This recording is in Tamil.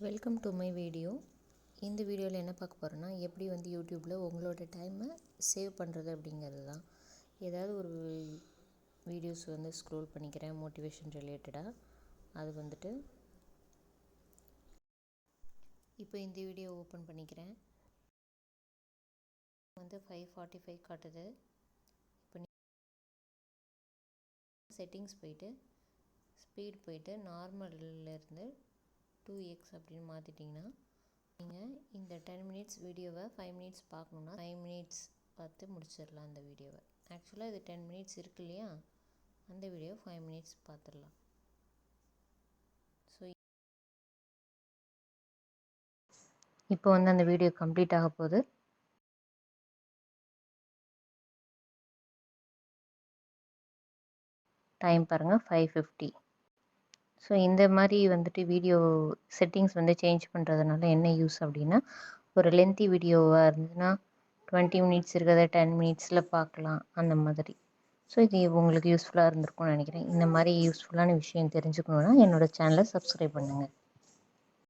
Welcome to my video. இந்த வீடியோவில் என்ன பார்க்க போகிறோன்னா, எப்படி வந்து யூடியூப்பில் உங்களோட டைமை சேவ் பண்ணுறது அப்படிங்கிறது தான். ஏதாவது ஒரு வீடியோஸ் வந்து ஸ்க்ரோல் பண்ணிக்கிறேன் மோட்டிவேஷன் ரிலேட்டடாக. அது வந்துட்டு இப்போ இந்த வீடியோ ஓப்பன் பண்ணிக்கிறேன். வந்து 5:45 காட்டுது. இப்போ செட்டிங்ஸ் போயிட்டு ஸ்பீட் போயிட்டு நார்மல்லேருந்து 2x அப்படின்னு மாற்றிட்டிங்கன்னா, நீங்கள் இந்த 10 மினிட்ஸ் வீடியோவை 5 மினிட்ஸ் பார்க்கணுன்னா 5 மினிட்ஸ் பார்த்து முடிச்சிடலாம் அந்த வீடியோவை. ஆக்சுவலாக இது 10 மினிட்ஸ் இருக்கு இல்லையா, அந்த வீடியோ 5 மினிட்ஸ் பார்த்துடலாம். ஸோ இப்போ வந்து அந்த வீடியோ கம்ப்ளீட் ஆக போகுது. டைம் பாருங்கள் 5:50. ஸோ இந்த மாதிரி வந்துட்டு வீடியோ செட்டிங்ஸ் வந்து சேஞ்ச் பண்ணுறதுனால என்ன யூஸ் அப்படின்னா, ஒரு லென்த்தி வீடியோவாக இருந்ததுன்னா 20 மினிட்ஸ் இருக்கிறத 10 மினிட்ஸில் பார்க்கலாம் அந்த மாதிரி. ஸோ இது உங்களுக்கு யூஸ்ஃபுல்லாக இருந்திருக்கும்னு நினைக்கிறேன். இந்த மாதிரி யூஸ்ஃபுல்லான விஷயம் தெரிஞ்சுக்கணுன்னா என்னோடய சேனலை சப்ஸ்கிரைப் பண்ணுங்கள்.